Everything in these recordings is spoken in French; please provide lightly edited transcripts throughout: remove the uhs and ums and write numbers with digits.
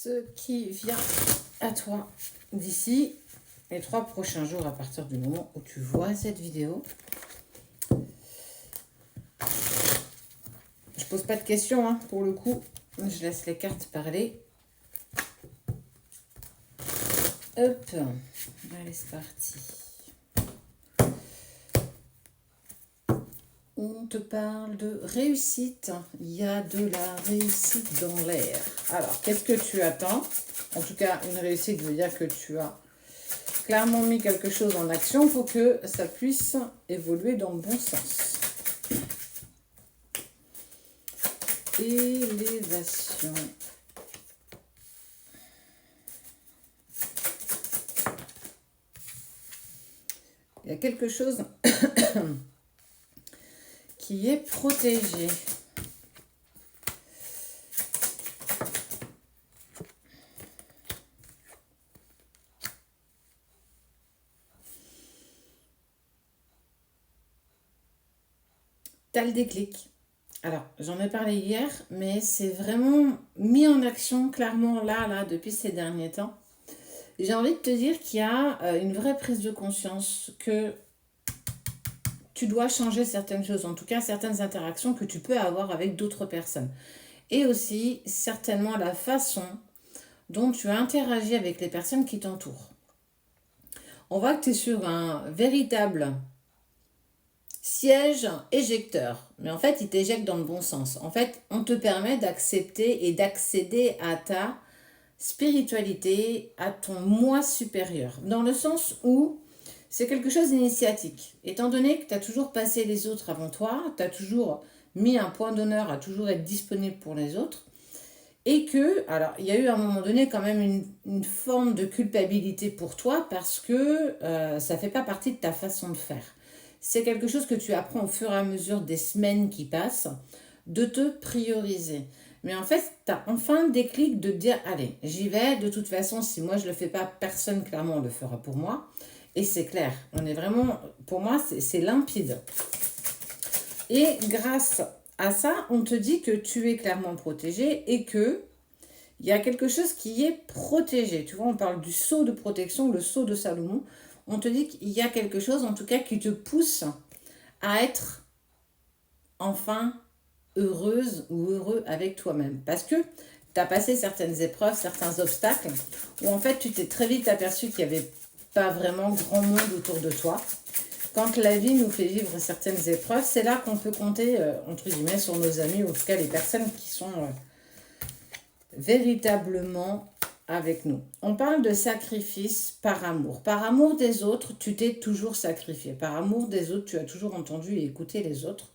ce qui vient à toi d'ici les 3 prochains jours à partir du moment où tu vois cette vidéo. Je pose pas de questions, hein, pour le coup. Je laisse les cartes parler. Hop. Allez, c'est parti. On te parle de réussite. Il y a de la réussite dans l'air. Alors, qu'est-ce que tu attends? En tout cas, une réussite veut dire que tu as clairement mis quelque chose en action pour que ça puisse évoluer dans le bon sens. Élévation. Il y a quelque chose qui est protégé. T'as le déclic. Alors, j'en ai parlé hier, mais c'est vraiment mis en action clairement là, depuis ces derniers temps. J'ai envie de te dire qu'il y a une vraie prise de conscience que tu dois changer certaines choses, en tout cas certaines interactions que tu peux avoir avec d'autres personnes. Et aussi certainement la façon dont tu interagis avec les personnes qui t'entourent. On voit que tu es sur un véritable siège éjecteur, mais en fait il t'éjecte dans le bon sens. En fait, on te permet d'accepter et d'accéder à ta spiritualité, à ton moi supérieur, dans le sens où c'est quelque chose d'initiatique. Étant donné que tu as toujours passé les autres avant toi, tu as toujours mis un point d'honneur à toujours être disponible pour les autres, et que, alors il y a eu à un moment donné quand même une forme de culpabilité pour toi parce que ça ne fait pas partie de ta façon de faire. C'est quelque chose que tu apprends au fur et à mesure des semaines qui passent, de te prioriser. Mais en fait, tu as enfin le déclic de te dire, allez, j'y vais, de toute façon, si moi je ne le fais pas, personne clairement le fera pour moi. Et c'est clair, on est vraiment, pour moi, c'est limpide. Et grâce à ça, on te dit que tu es clairement protégé et que il y a quelque chose qui est protégé. Tu vois, on parle du sceau de protection, le sceau de Salomon. On te dit qu'il y a quelque chose, en tout cas, qui te pousse à être enfin heureuse ou heureux avec toi-même. Parce que tu as passé certaines épreuves, certains obstacles, où en fait, tu t'es très vite aperçu qu'il n'y avait pas vraiment grand monde autour de toi. Quand la vie nous fait vivre certaines épreuves, c'est là qu'on peut compter, entre guillemets, sur nos amis, ou en tout cas les personnes qui sont véritablement avec nous. On parle de sacrifice par amour. Par amour des autres, tu t'es toujours sacrifié. Par amour des autres, tu as toujours entendu et écouté les autres.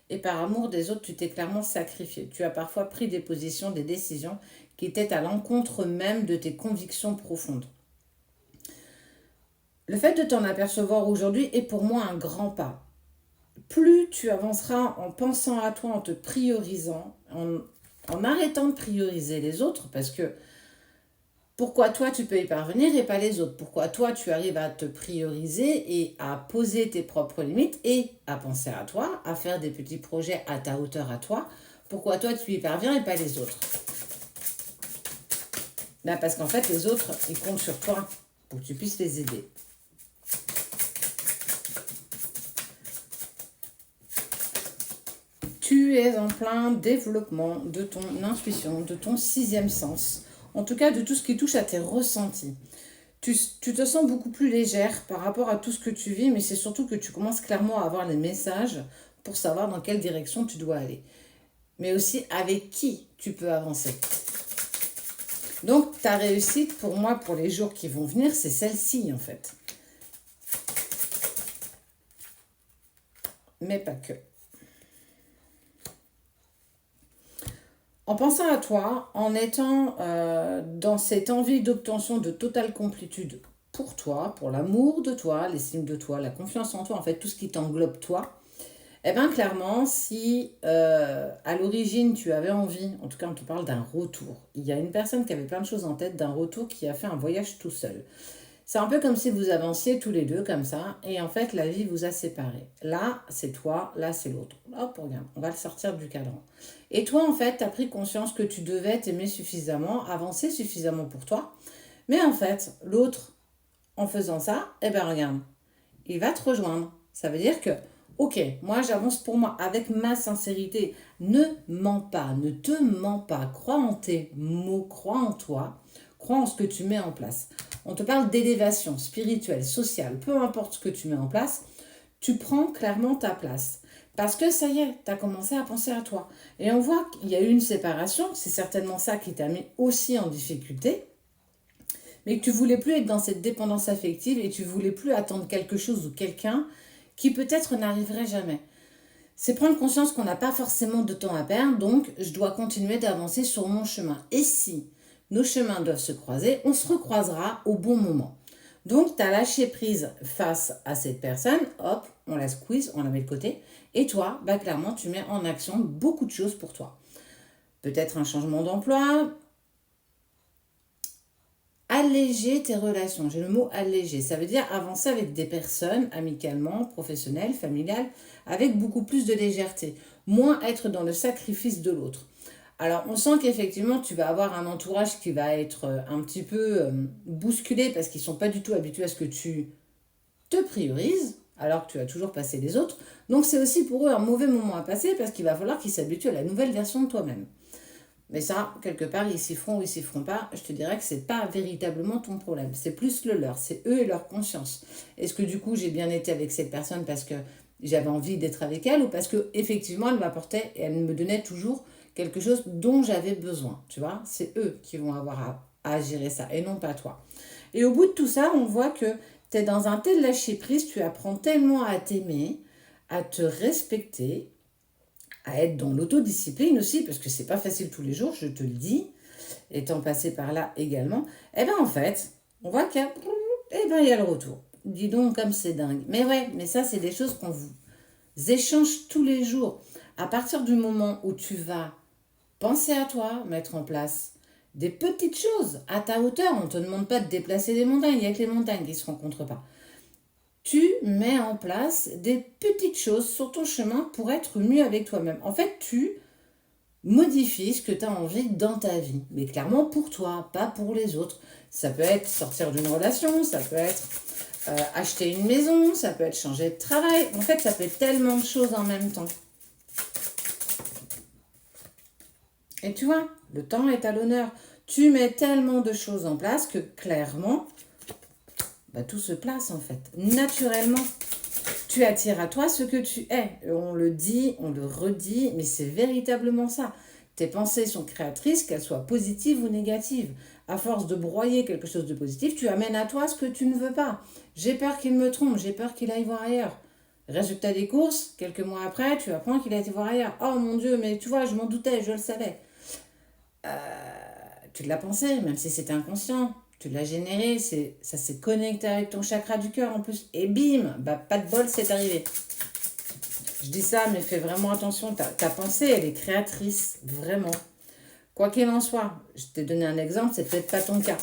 Et par amour des autres, tu t'es clairement sacrifié. Tu as parfois pris des positions, des décisions qui étaient à l'encontre même de tes convictions profondes. Le fait de t'en apercevoir aujourd'hui est pour moi un grand pas. Plus tu avanceras en pensant à toi, en te priorisant, en arrêtant de prioriser les autres, parce que pourquoi toi tu peux y parvenir et pas les autres? Pourquoi toi tu arrives à te prioriser et à poser tes propres limites et à penser à toi, à faire des petits projets à ta hauteur à toi? Pourquoi toi tu y parviens et pas les autres? Là, parce qu'en fait les autres ils comptent sur toi pour que tu puisses les aider. Tu es en plein développement de ton intuition, de ton 6e sens, en tout cas de tout ce qui touche à tes ressentis. Tu te sens beaucoup plus légère par rapport à tout ce que tu vis, mais c'est surtout que tu commences clairement à avoir les messages pour savoir dans quelle direction tu dois aller. Mais aussi avec qui tu peux avancer. Donc ta réussite pour moi, pour les jours qui vont venir, c'est celle-ci en fait. Mais pas que. En pensant à toi, en étant dans cette envie d'obtention de totale complétude pour toi, pour l'amour de toi, l'estime de toi, la confiance en toi, en fait tout ce qui t'englobe toi, eh bien clairement, si à l'origine tu avais envie, en tout cas on te parle d'un retour, il y a une personne qui avait plein de choses en tête, d'un retour qui a fait un voyage tout seul. C'est un peu comme si vous avanciez tous les deux comme ça, et en fait, la vie vous a séparés. Là, c'est toi, là, c'est l'autre. Hop, regarde, on va le sortir du cadran. Et toi, en fait, tu as pris conscience que tu devais t'aimer suffisamment, avancer suffisamment pour toi. Mais en fait, l'autre, en faisant ça, eh ben regarde, il va te rejoindre. Ça veut dire que, ok, moi j'avance pour moi avec ma sincérité. Ne mens pas, ne te mens pas. Crois en tes mots, crois en toi, crois en ce que tu mets en place. On te parle d'élévation spirituelle, sociale, peu importe ce que tu mets en place, tu prends clairement ta place. Parce que ça y est, tu as commencé à penser à toi. Et on voit qu'il y a eu une séparation, c'est certainement ça qui t'a mis aussi en difficulté, mais que tu voulais plus être dans cette dépendance affective et tu voulais plus attendre quelque chose ou quelqu'un qui peut-être n'arriverait jamais. C'est prendre conscience qu'on n'a pas forcément de temps à perdre, donc je dois continuer d'avancer sur mon chemin. Et si nos chemins doivent se croiser, on se recroisera au bon moment. Donc tu as lâché prise face à cette personne, hop, on la squeeze, on la met de côté, et toi, bah clairement, tu mets en action beaucoup de choses pour toi. Peut-être un changement d'emploi, alléger tes relations. J'ai le mot alléger. Ça veut dire avancer avec des personnes, amicalement, professionnelles, familiales, avec beaucoup plus de légèreté. Moins être dans le sacrifice de l'autre. Alors, on sent qu'effectivement, tu vas avoir un entourage qui va être un petit peu bousculé parce qu'ils ne sont pas du tout habitués à ce que tu te priorises, alors que tu as toujours passé les autres. Donc, c'est aussi pour eux un mauvais moment à passer parce qu'il va falloir qu'ils s'habituent à la nouvelle version de toi-même. Mais ça, quelque part, ils s'y feront ou ils s'y feront pas. Je te dirais que c'est pas véritablement ton problème. C'est plus le leur. C'est eux et leur conscience. Est-ce que du coup, j'ai bien été avec cette personne parce que j'avais envie d'être avec elle ou parce que effectivement, elle m'apportait et elle me donnait toujours quelque chose dont j'avais besoin. Tu vois, c'est eux qui vont avoir à gérer ça et non pas toi. Et au bout de tout ça, on voit que tu es dans un tel lâcher-prise, tu apprends tellement à t'aimer, à te respecter, à être dans l'autodiscipline aussi, parce que c'est pas facile tous les jours, je te le dis, étant passé par là également, et bien en fait, on voit qu'il y a, il y a le retour. Dis donc comme c'est dingue. Mais ouais, mais ça c'est des choses qu'on vous échange tous les jours. À partir du moment où tu vas penser à toi, mettre en place des petites choses à ta hauteur, on ne te demande pas de déplacer des montagnes, il n'y a que les montagnes qui ne se rencontrent pas. Tu mets en place des petites choses sur ton chemin pour être mieux avec toi-même. En fait, tu modifies ce que tu as envie dans ta vie. Mais clairement pour toi, pas pour les autres. Ça peut être sortir d'une relation, ça peut être acheter une maison, ça peut être changer de travail. En fait, ça peut être tellement de choses en même temps. Et tu vois, le temps est à l'honneur. Tu mets tellement de choses en place que clairement, bah, tout se place en fait, naturellement. Tu attires à toi ce que tu es. On le dit, on le redit, mais c'est véritablement ça. Tes pensées sont créatrices, qu'elles soient positives ou négatives. À force de broyer quelque chose de positif, tu amènes à toi ce que tu ne veux pas. J'ai peur qu'il me trompe, j'ai peur qu'il aille voir ailleurs. Résultat des courses, quelques mois après, tu apprends qu'il a été voir ailleurs. Oh mon Dieu, mais tu vois, je m'en doutais, je le savais. Tu l'as pensé, même si c'était inconscient. Tu l'as généré, ça s'est connecté avec ton chakra du cœur en plus. Et bim, bah pas de bol, c'est arrivé. Je dis ça, mais fais vraiment attention. Ta pensée, elle est créatrice, vraiment. Quoi qu'il en soit, je t'ai donné un exemple, c'est peut-être pas ton cas.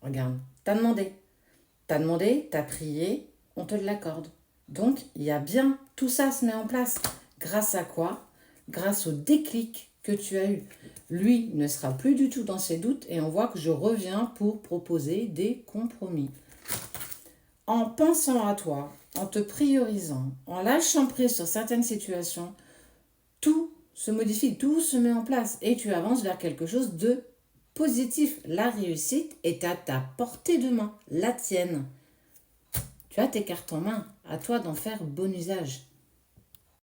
Regarde, t'as demandé, t'as prié, on te l'accorde. Donc, il y a bien, tout ça se met en place. Grâce à quoi? Grâce au déclic que tu as eu. Lui ne sera plus du tout dans ses doutes et on voit que je reviens pour proposer des compromis. En pensant à toi, en te priorisant, en lâchant prise sur certaines situations, tout se modifie, tout se met en place et tu avances vers quelque chose de positif. La réussite est à ta portée de main, la tienne. Tu as tes cartes en main, à toi d'en faire bon usage.